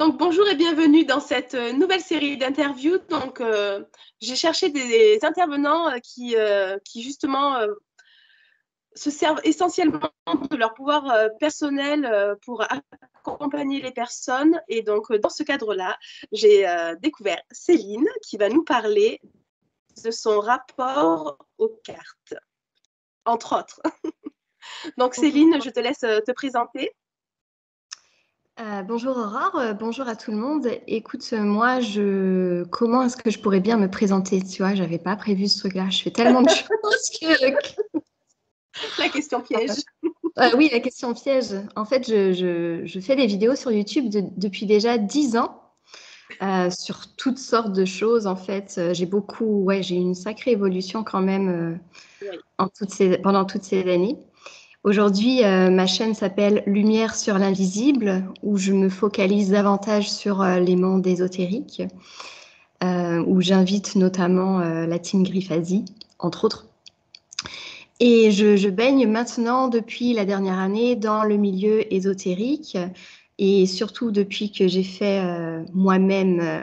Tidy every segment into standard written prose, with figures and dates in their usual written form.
Donc, bonjour et bienvenue dans cette nouvelle série d'interviews. Donc, j'ai cherché des intervenants qui justement se servent essentiellement de leur pouvoir personnel pour accompagner les personnes. Et donc, dans ce cadre-là, j'ai découvert Céline qui va nous parler de son rapport aux cartes, entre autres. Donc, Bonjour. Céline, je te laisse te présenter. Bonjour Aurore, bonjour à tout le monde. Écoute, moi, comment est-ce que je pourrais bien me présenter? Tu vois, j'avais pas prévu ce truc-là. Je fais tellement de choses que... La question piège. Oui, la question piège. En fait, je fais des vidéos sur YouTube depuis déjà 10 ans sur toutes sortes de choses. En fait, j'ai eu une sacrée évolution quand même Oui. pendant toutes ces années. Aujourd'hui, ma chaîne s'appelle Lumière sur l'invisible, où je me focalise davantage sur les mondes ésotériques, où j'invite notamment la team Griffasie, entre autres. Et je baigne maintenant, depuis la dernière année, dans le milieu ésotérique, et surtout depuis que j'ai fait moi-même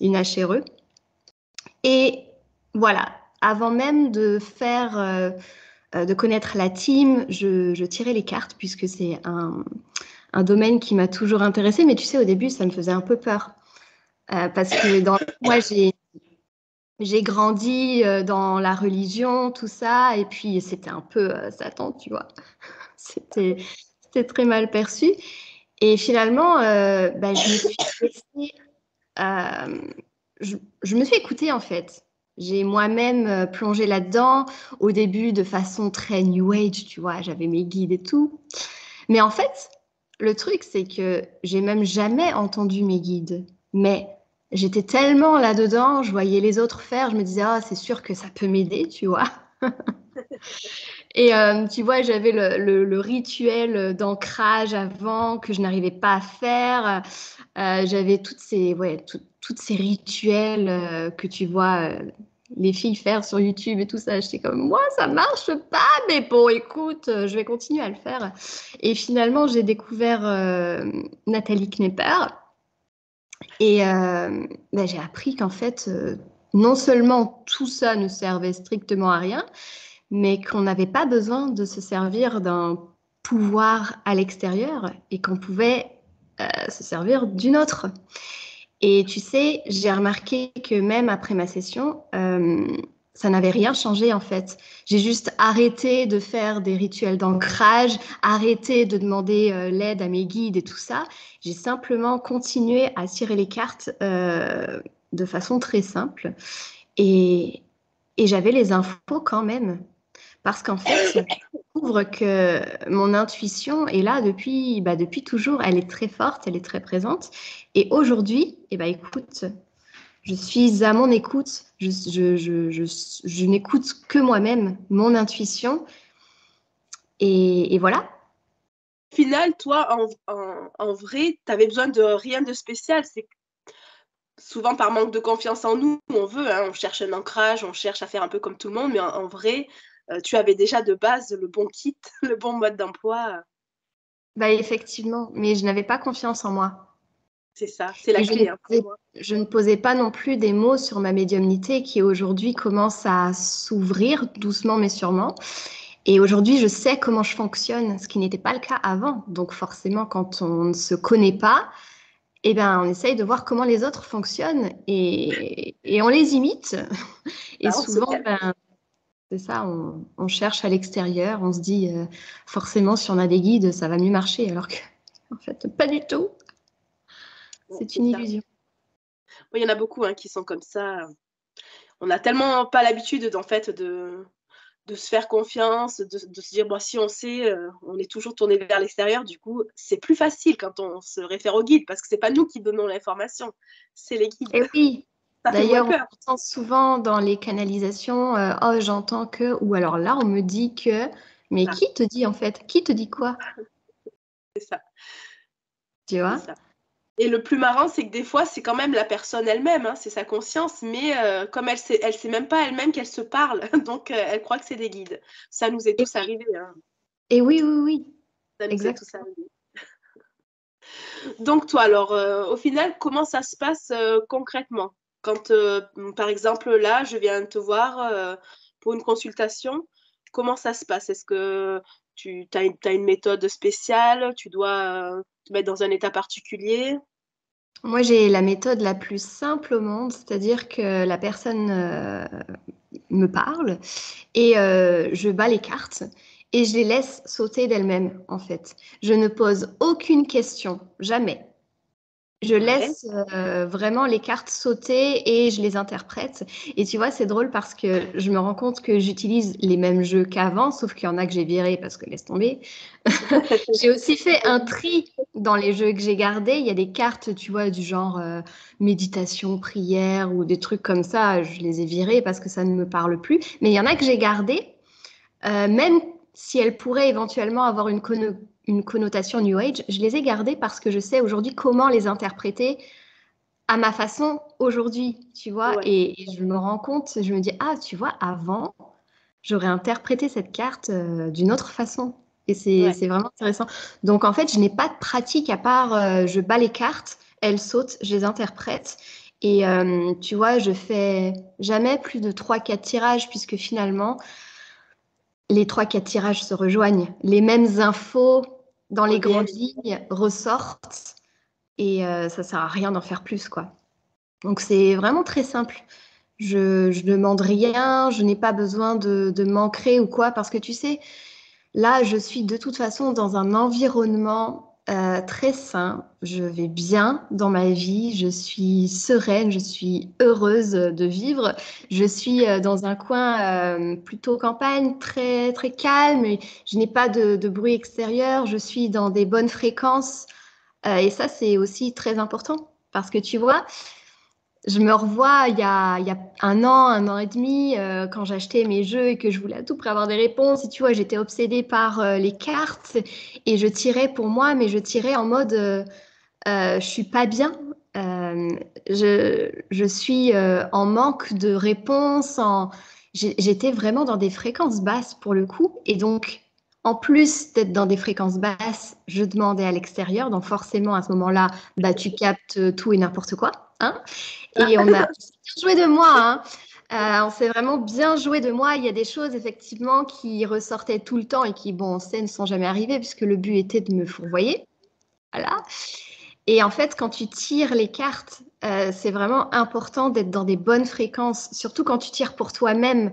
une HRE. Et voilà, avant même de connaître la team, je tirais les cartes puisque c'est un domaine qui m'a toujours intéressée. Mais tu sais, au début, ça me faisait un peu peur parce que moi, j'ai grandi dans la religion, tout ça, et puis c'était un peu Satan, tu vois. C'était, c'était très mal perçu. Et finalement, je me suis laissée, euh, je me suis écoutée en fait. J'ai moi-même plongé là-dedans, au début de façon très New Age, tu vois, j'avais mes guides et tout. Mais en fait, le truc, c'est que j'ai même jamais entendu mes guides. Mais j'étais tellement là-dedans, je voyais les autres faire, je me disais, ah, c'est sûr que ça peut m'aider, tu vois. Et tu vois, j'avais le rituel d'ancrage avant que je n'arrivais pas à faire. J'avais toutes ces rituels que tu vois les filles faire sur YouTube et tout ça. J'étais comme, moi, ça marche pas, mais bon, écoute, je vais continuer à le faire. Et finalement, j'ai découvert Nathalie Knepper et j'ai appris qu'en fait, non seulement tout ça ne servait strictement à rien, mais qu'on n'avait pas besoin de se servir d'un pouvoir à l'extérieur et qu'on pouvait se servir d'une autre. Et tu sais, j'ai remarqué que même après ma session, ça n'avait rien changé en fait. J'ai juste arrêté de faire des rituels d'ancrage, arrêté de demander l'aide à mes guides et tout ça. J'ai simplement continué à tirer les cartes de façon très simple et, et j'avais les infos quand même. Parce qu'en fait, je découvre que mon intuition est là depuis toujours. Elle est très forte, elle est très présente. Et aujourd'hui, écoute, je suis à mon écoute. Je n'écoute que moi-même, mon intuition. Et voilà. Au final, toi, en vrai, tu avais besoin de rien de spécial. C'est souvent par manque de confiance en nous, on veut, hein, on cherche un ancrage, on cherche à faire un peu comme tout le monde, mais en vrai, tu avais déjà de base le bon kit, le bon mode d'emploi. Bah, effectivement, mais je n'avais pas confiance en moi. C'est ça, c'est la Et clé hein, pour moi. je ne posais pas non plus des mots sur ma médiumnité qui aujourd'hui commence à s'ouvrir doucement mais sûrement. Et aujourd'hui, je sais comment je fonctionne, ce qui n'était pas le cas avant. Donc forcément, quand on ne se connaît pas, eh ben, on essaye de voir comment les autres fonctionnent et on les imite. Et Là, on se souvent, calme. c'est ça, on cherche à l'extérieur, on se dit forcément, si on a des guides, ça va mieux marcher, alors que en fait, pas du tout. Ouais, C'est c'est une ça. illusion. Il y en a beaucoup hein, qui sont comme ça. On n'a tellement pas l'habitude, en fait, de se faire confiance, de se dire, bon, si on sait, on est toujours tourné vers l'extérieur. Du coup, c'est plus facile quand on se réfère au guide, parce que c'est pas nous qui donnons l'information, c'est les guides. Et oui, Ça fait moins d'ailleurs, peur. on entend souvent dans les canalisations, oh, j'entends que, ou alors là, on me dit que, mais Ah, qui te dit en fait? Qui te dit quoi? c'est ça, Tu c'est vois? ça. Et le plus marrant, c'est que des fois, c'est quand même la personne elle-même, hein, c'est sa conscience, mais comme elle sait même pas elle-même qu'elle se parle, donc elle croit que c'est des guides. Ça nous est Et tous oui, arrivé, hein. et oui, oui, oui, Ça nous est exact. tous arrivé. Donc toi, alors, au final, comment ça se passe concrètement? Quand, par exemple, là, je viens te voir pour une consultation, comment ça se passe? Est-ce que tu as une méthode spéciale? Tu dois te mettre dans un état particulier? Moi, j'ai la méthode la plus simple au monde, c'est-à-dire que la personne me parle et je bats les cartes et je les laisse sauter d'elles-mêmes, en fait. Je ne pose aucune question, jamais. Je Ouais, laisse vraiment les cartes sauter et je les interprète. Et tu vois, c'est drôle parce que je me rends compte que j'utilise les mêmes jeux qu'avant, sauf qu'il y en a que j'ai virés parce que laisse tomber. J'ai aussi fait un tri dans les jeux que j'ai gardés. Il y a des cartes, tu vois, du genre méditation, prière ou des trucs comme ça. Je les ai virées parce que ça ne me parle plus. Mais il y en a que j'ai gardées, même si elles pourraient éventuellement avoir une connotation New Age. Je les ai gardées parce que je sais aujourd'hui comment les interpréter à ma façon aujourd'hui, tu vois. ouais, Et je me rends compte, je me dis, ah, tu vois, avant, j'aurais interprété cette carte d'une autre façon. Et ouais. c'est vraiment intéressant. Donc, en fait, je n'ai pas de pratique à part, je bats les cartes, elles sautent, je les interprète. Et tu vois, je fais jamais plus de 3 4 tirages, puisque finalement, les 3 4 tirages se rejoignent. Les mêmes infos dans les Reviennent. grandes lignes ressortent. Et ça sert à rien d'en faire plus, quoi. Donc, c'est vraiment très simple. Je demande rien, je n'ai pas besoin de m'ancrer ou quoi, parce que tu sais, là, je suis de toute façon dans un environnement très sain. Je vais bien dans ma vie, je suis sereine, je suis heureuse de vivre. Je suis dans un coin plutôt campagne, très, très calme. Et je n'ai pas de bruit extérieur, je suis dans des bonnes fréquences. Et ça, c'est aussi très important, parce que tu vois, je me revois il y a un an et demi, quand j'achetais mes jeux et que je voulais à tout prix avoir des réponses. Et tu vois, j'étais obsédée par les cartes et je tirais pour moi, mais je tirais en mode je suis pas bien. Euh, je suis en manque de réponses. J'étais vraiment dans des fréquences basses pour le coup. Et donc, en plus d'être dans des fréquences basses, je demandais à l'extérieur. Donc, forcément, à ce moment-là, bah, tu captes tout et n'importe quoi. Hein. Et on s'est bien joué de moi, hein. On s'est vraiment bien joué de moi. Il y a des choses effectivement qui ressortaient tout le temps et qui, bon, on sait, ne sont jamais arrivées puisque le but était de me fourvoyer. Voilà. Et en fait, quand tu tires les cartes, c'est vraiment important d'être dans des bonnes fréquences, surtout quand tu tires pour toi-même.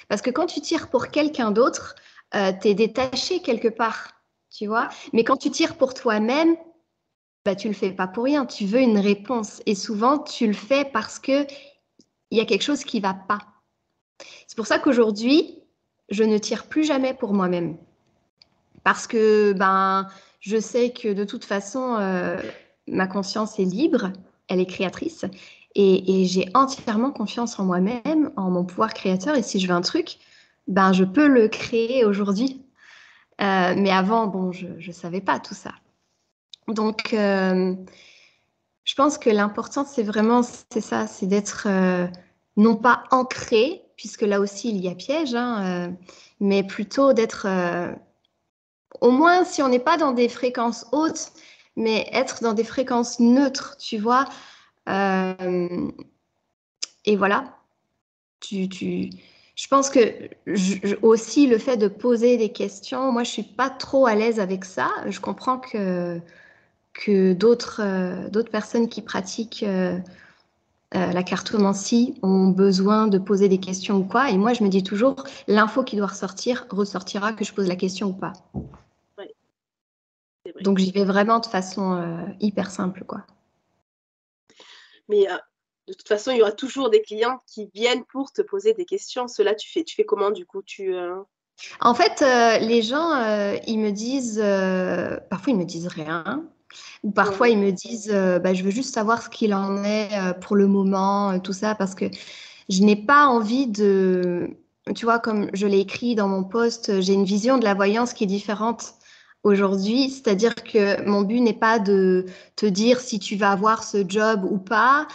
Parce que quand tu tires pour quelqu'un d'autre, tu es détaché quelque part, tu vois. Mais quand tu tires pour toi-même, bah, tu le fais pas pour rien. Tu veux une réponse. Et souvent, tu le fais parce que il y a quelque chose qui va pas. C'est pour ça qu'aujourd'hui, je ne tire plus jamais pour moi-même. Parce que ben, je sais que de toute façon, ma conscience est libre, elle est créatrice, et j'ai entièrement confiance en moi-même, en mon pouvoir créateur. Et si je veux un truc, ben, je peux le créer aujourd'hui. Mais avant, bon, je ne savais pas tout ça. Donc, je pense que l'important, c'est vraiment, c'est ça, c'est d'être non pas ancré, puisque là aussi il y a piège, hein, mais plutôt d'être, au moins si on n'est pas dans des fréquences hautes, mais être dans des fréquences neutres, tu vois. Euh, et voilà, je pense que aussi le fait de poser des questions, moi je suis pas trop à l'aise avec ça. Je comprends que d'autres personnes qui pratiquent la cartomancie ont besoin de poser des questions ou quoi. Et moi, je me dis toujours, l'info qui doit ressortir ressortira que je pose la question ou pas. Ouais, c'est vrai. Donc, j'y vais vraiment de façon hyper simple, quoi. Mais de toute façon, il y aura toujours des clients qui viennent pour te poser des questions. Cela, tu fais comment du coup En fait, les gens, ils me disent, parfois ils me disent rien, ou parfois Ouais, ils me disent, bah, je veux juste savoir ce qu'il en est pour le moment, tout ça, parce que je n'ai pas envie de, tu vois, comme je l'ai écrit dans mon post, j'ai une vision de la voyance qui est différente aujourd'hui, c'est-à-dire que mon but n'est pas de te dire si tu vas avoir ce job ou pas,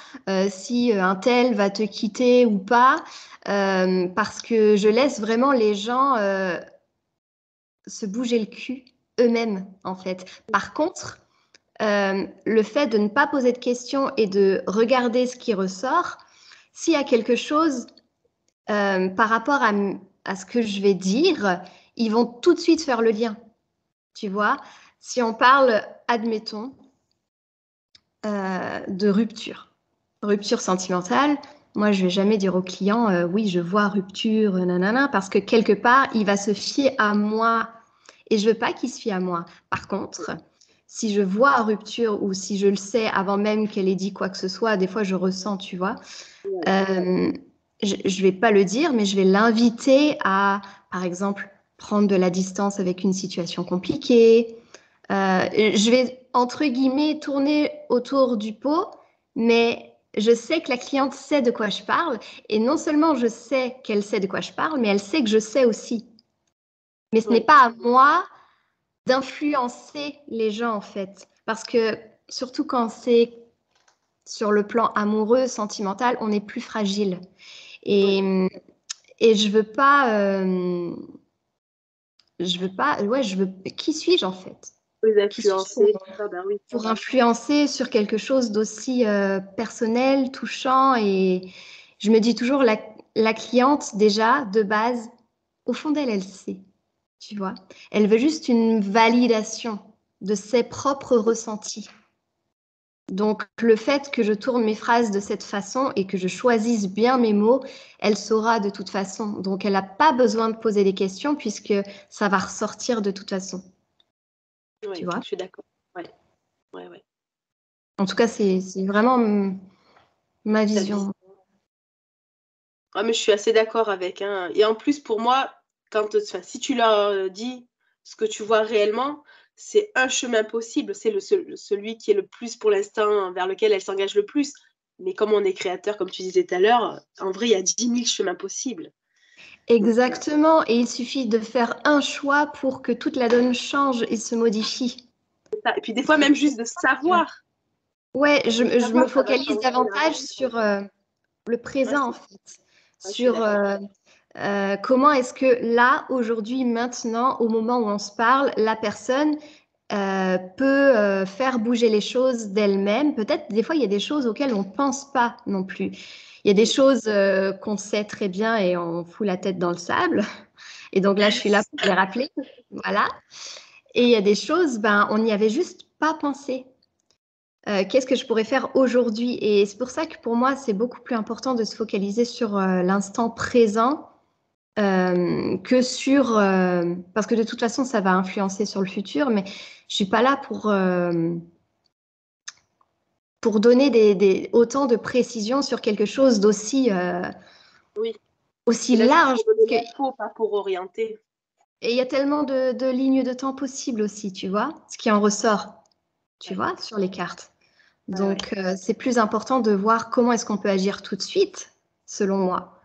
si un tel va te quitter ou pas, parce que je laisse vraiment les gens se bouger le cul eux-mêmes, en fait. Par contre, le fait de ne pas poser de questions et de regarder ce qui ressort, s'il y a quelque chose par rapport à ce que je vais dire, ils vont tout de suite faire le lien. Tu vois, si on parle, admettons, de rupture sentimentale, moi, je vais jamais dire au client, oui, je vois rupture, nanana, parce que quelque part, il va se fier à moi et je veux pas qu'il se fie à moi. Par contre, si je vois rupture ou si je le sais avant même qu'elle ait dit quoi que ce soit, des fois, je ressens, tu vois, je vais pas le dire, mais je vais l'inviter à, par exemple, prendre de la distance avec une situation compliquée. Je vais, entre guillemets, tourner autour du pot, mais je sais que la cliente sait de quoi je parle. Et non seulement je sais qu'elle sait de quoi je parle, mais elle sait que je sais aussi. Mais ce n'est pas à moi d'influencer les gens, en fait. Parce que, surtout quand c'est sur le plan amoureux, sentimental, on est plus fragile. Et, et qui suis-je en fait? Oui, Qui suis-je influencer. Ah, bah oui. pour influencer sur quelque chose d'aussi personnel, touchant? Et je me dis toujours, la cliente, déjà, de base, au fond d'elle, elle sait, tu vois. Elle veut juste une validation de ses propres ressentis. Donc, le fait que je tourne mes phrases de cette façon et que je choisisse bien mes mots, elle saura de toute façon. Donc, elle n'a pas besoin de poser des questions puisque ça va ressortir de toute façon. Oui, Tu vois? je suis d'accord. Ouais. Ouais, ouais. En tout cas, c'est vraiment ma Ta vision. vision. Ah, mais je suis assez d'accord avec. Hein. Et en plus, pour moi, si tu leur dis ce que tu vois réellement, c'est un chemin possible. C'est celui qui est le plus pour l'instant, vers lequel elle s'engage le plus. Mais comme on est créateur, comme tu disais tout à l'heure, en vrai, il y a 10 000 chemins possibles. Exactement. Et il suffit de faire un choix pour que toute la donne change et se modifie. Et puis des fois, même juste de savoir. Ouais, je me Savoir, ça va focalise changer la davantage vie. sur le Ouais, présent, en fait. je suis Sur d'accord. comment est-ce que là, aujourd'hui, maintenant, au moment où on se parle, la personne peut faire bouger les choses d'elle-même. Peut-être des fois, il y a des choses auxquelles on ne pense pas non plus. Il y a des choses qu'on sait très bien et on fout la tête dans le sable. Et donc là, je suis là pour les rappeler. Voilà. Et il y a des choses, ben, on n'y avait juste pas pensé. Qu'est-ce que je pourrais faire aujourd'hui? Et c'est pour ça que pour moi, c'est beaucoup plus important de se focaliser sur l'instant présent que sur... parce que de toute façon, ça va influencer sur le futur, mais je suis pas là pour donner autant de précision sur quelque chose d'aussi Oui, aussi c'est là juste large. pour donner Et l'info, pas pour orienter. il y a tellement de lignes de temps possibles aussi, tu vois, ce qui en ressort, tu Ouais, vois, sur les cartes. ouais, ouais. Donc, c'est plus important de voir comment est-ce qu'on peut agir tout de suite, selon moi,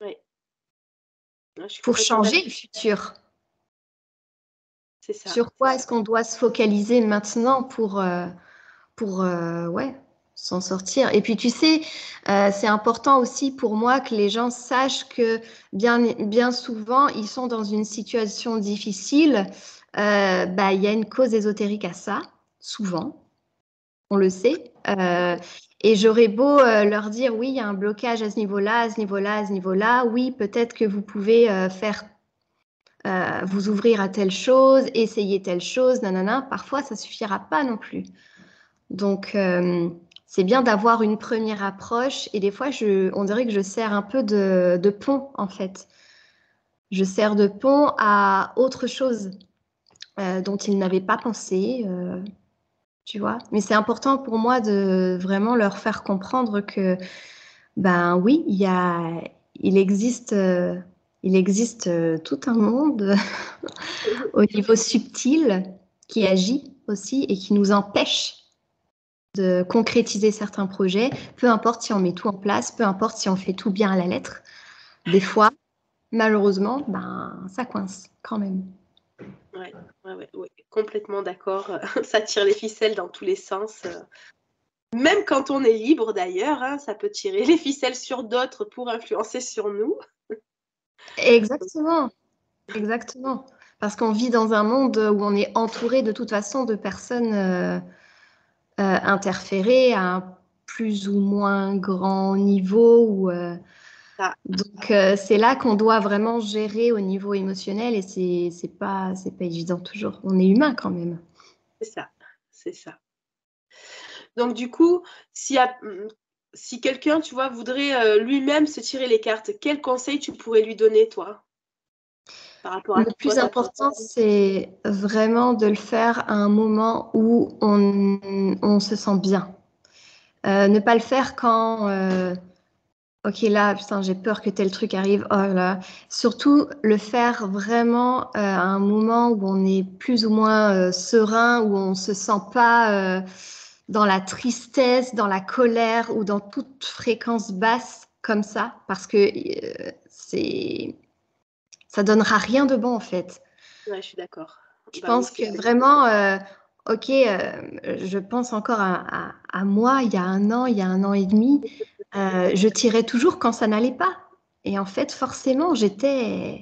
Ouais. Ouais, je suis pour complètement changer d'accord. le futur. C'est ça, Sur c'est quoi ça. est-ce qu'on doit se focaliser maintenant pour ouais, s'en sortir. Et puis, tu sais, c'est important aussi pour moi que les gens sachent que bien souvent, ils sont dans une situation difficile. Bah, il y a une cause ésotérique à ça, souvent. On le sait. Et j'aurais beau leur dire, oui, il y a un blocage à ce niveau-là, à ce niveau-là, à ce niveau-là. Oui, peut-être que vous pouvez vous ouvrir à telle chose, essayer telle chose, nanana. Parfois, ça suffira pas non plus. Donc, c'est bien d'avoir une première approche. Et des fois, on dirait que je sers un peu de pont, en fait. Je sers de pont à autre chose dont ils n'avaient pas pensé. Tu vois. Mais c'est important pour moi de vraiment leur faire comprendre que, ben oui, il existe tout un monde au niveau subtil qui agit aussi et qui nous empêche de concrétiser certains projets, peu importe si on met tout en place, peu importe si on fait tout bien à la lettre. Des fois, malheureusement, ben ça coince quand même. Ouais, ouais, ouais, ouais, complètement d'accord. Ça tire les ficelles dans tous les sens. Même quand on est libre d'ailleurs, hein, ça peut tirer les ficelles sur d'autres pour influencer sur nous. Exactement, exactement. Parce qu'on vit dans un monde où on est entouré de toute façon de personnes interférer à un plus ou moins grand niveau. Ça, Donc, c'est là qu'on doit vraiment gérer au niveau émotionnel et c'est pas évident toujours. On est humain quand même. c'est ça, c'est ça. Donc du coup, si quelqu'un, tu vois, voudrait lui-même se tirer les cartes, quel conseil tu pourrais lui donner, toi, par rapport à Le toi, plus ta pratique? important, c'est vraiment de le faire à un moment où on se sent bien. Ne pas le faire quand, ok, là, putain, j'ai peur que tel truc arrive. Oh là. Surtout, le faire vraiment à un moment où on est plus ou moins serein, où on se sent pas dans la tristesse, dans la colère ou dans toute fréquence basse comme ça, parce que ça donnera rien de bon en fait. Ouais, je suis d'accord. Je Bah oui, pense c'est que vraiment, ok, je pense encore à moi, il y a 1 an, il y a 1 an et demi, je tirais toujours quand ça n'allait pas. Et en fait, forcément, enfin,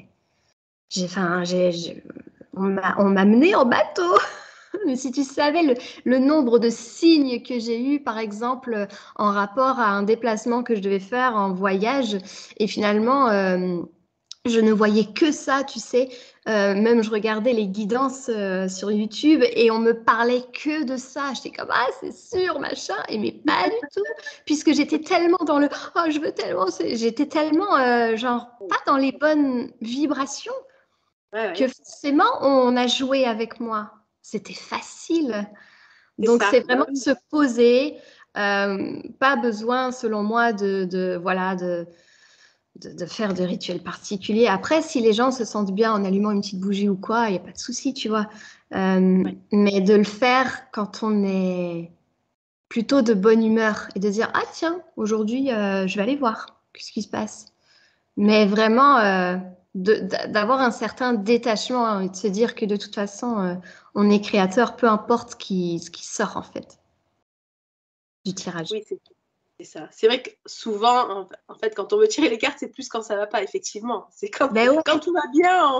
on m'a mené en bateau. Mais si tu savais le nombre de signes que j'ai eu, par exemple, en rapport à un déplacement que je devais faire en voyage, et finalement, je ne voyais que ça, tu sais. Même je regardais les guidances sur YouTube et on me parlait que de ça. J'étais comme, ah, c'est sûr, machin. Et mais pas du tout. Puisque j'étais tellement dans le, oh, je veux tellement, j'étais tellement, genre, pas dans les bonnes vibrations ouais, que ouais, forcément on a joué avec moi. C'était facile. c'est Donc, ça. c'est Bah vraiment oui. se poser. Pas besoin, selon moi, voilà, de faire de rituels particuliers. Après, si les gens se sentent bien en allumant une petite bougie ou quoi, il n'y a pas de souci, tu vois. Ouais. Mais de le faire quand on est plutôt de bonne humeur et de dire, ah tiens, aujourd'hui, je vais aller voir ce qui se passe. Mais vraiment, d'avoir un certain détachement hein, et de se dire que de toute façon, on est créateur, peu importe ce qui sort en fait du tirage. Oui, c'est ça. C'est vrai que souvent, en fait, quand on veut tirer les cartes, c'est plus quand ça va pas, effectivement. C'est Ben quand ouais, tout va bien, oh,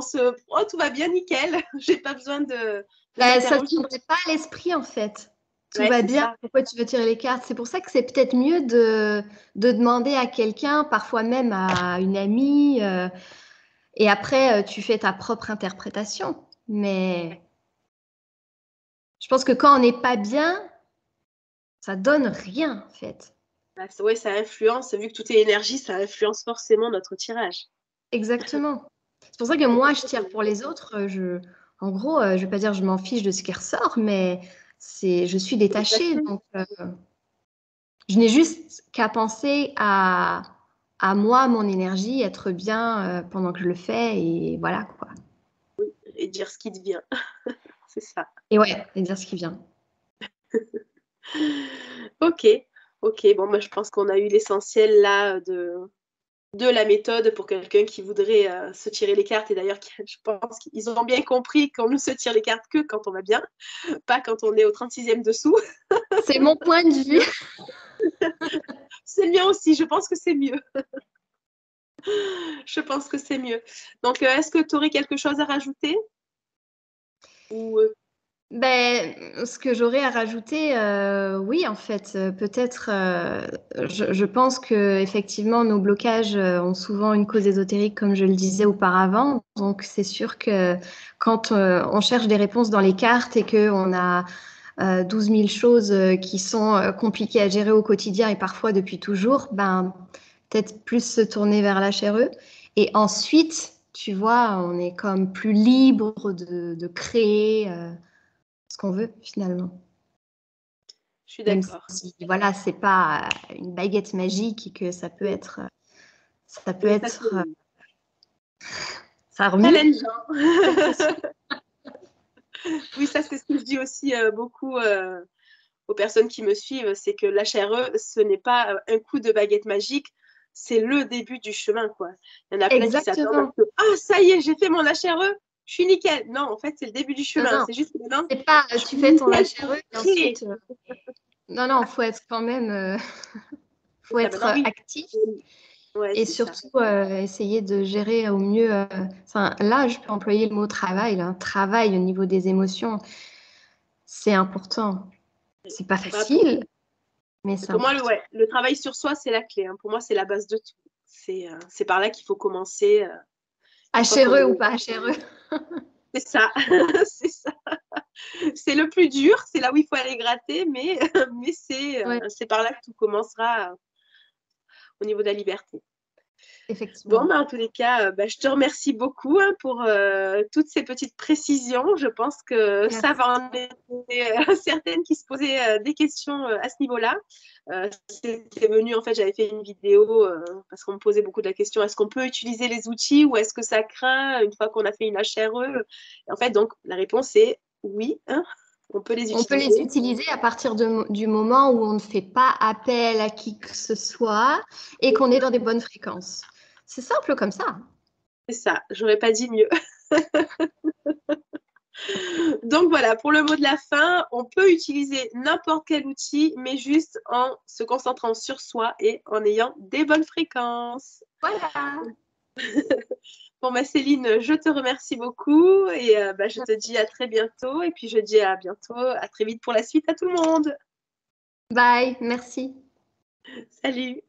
tout va bien, nickel. J'ai pas besoin de ben, ça ne s'interroger. viendrait pas à l'esprit en fait. Tout Ouais, va c'est bien, ça. pourquoi tu veux tirer les cartes? C'est pour ça que c'est peut-être mieux de demander à quelqu'un, parfois même à une amie, et après tu fais ta propre interprétation. Mais je pense que quand on n'est pas bien, ça donne rien en fait. Ouais, ça influence, vu que tout est énergie, ça influence forcément notre tirage. Exactement. C'est pour ça que moi, je tire pour les autres. En gros, je vais pas dire je m'en fiche de ce qui ressort, mais je suis détachée. Exactement. Donc, je n'ai juste qu'à penser à moi, mon énergie, être bien pendant que je le fais, et voilà quoi. Et dire ce qui te vient. C'est ça. Et ouais, et dire ce qui vient. Ok, ok. Bon, moi, je pense qu'on a eu l'essentiel là de la méthode pour quelqu'un qui voudrait se tirer les cartes. Et d'ailleurs, je pense qu'ils ont bien compris qu'on ne se tire les cartes que quand on va bien, pas quand on est au 36e dessous. C'est mon point de vue. C'est le mien aussi, je pense que c'est mieux. Je pense que c'est mieux. Donc, est-ce que tu aurais quelque chose à rajouter ou, Ben, ce que j'aurais à rajouter, oui, en fait, peut-être, je pense que effectivement, nos blocages ont souvent une cause ésotérique, comme je le disais auparavant. Donc, c'est sûr que quand on cherche des réponses dans les cartes et que on a 12 000 choses qui sont compliquées à gérer au quotidien et parfois depuis toujours, ben, peut-être plus se tourner vers la chair. Et ensuite, tu vois, on est comme plus libre de créer. Ce qu'on veut finalement. je suis Même d'accord. si, voilà, c'est pas une baguette magique et que ça peut Oui, ça c'est être, ça remue. challengeant. Oui, ça c'est ce que je dis aussi beaucoup aux personnes qui me suivent, c'est que l'HRE, ce n'est pas un coup de baguette magique, c'est le début du chemin, quoi. Il y en a plein qui s'attendent à Exactement. ce que, ah, ça y est, j'ai fait mon HRE, je suis nickel. Non, en fait, c'est le début du Non, chemin. non, C'est juste que maintenant, c'est pas je suis tu fais ton nickel pour HRE et créer. ensuite. Non, non, faut être quand même, C'est faut ça, être maintenant, oui. actif Ouais, et c'est ça. surtout essayer de gérer au mieux. Enfin, là, je peux employer le mot travail. Là. Travail au niveau des émotions, c'est important. C'est pas Bah, facile, mais c'est pour moi, important. le travail sur soi, c'est la clé, hein. Pour moi, c'est la base de tout. C'est par là qu'il faut commencer. Une fois qu'on HRE ou est... pas HRE? C'est ça, c'est ça. C'est le plus dur, c'est là où il faut aller gratter, mais Ouais, c'est par là que tout commencera au niveau de la liberté. Bon, effectivement. bah, en tous les cas, bah, je te remercie beaucoup, hein, pour toutes ces petites précisions. Je pense que ça Merci. va en aider certaines qui se posaient des questions à ce niveau-là. C'était venu, en fait, j'avais fait une vidéo parce qu'on me posait beaucoup de la question, est-ce qu'on peut utiliser les outils ou est-ce que ça craint une fois qu'on a fait une HRE? Et en fait, donc, la réponse est oui, hein, on peut les On peut les utiliser. utiliser à partir du moment où on ne fait pas appel à qui que ce soit et qu'on est dans des bonnes fréquences. C'est simple comme ça. C'est ça, j'aurais pas dit mieux. Donc voilà, pour le mot de la fin, on peut utiliser n'importe quel outil, mais juste en se concentrant sur soi et en ayant des bonnes fréquences. Voilà. Bon, bah, Céline, je te remercie beaucoup et bah, je te dis à très bientôt. Et puis je dis à bientôt, à très vite pour la suite à tout le monde. Bye, merci. Salut!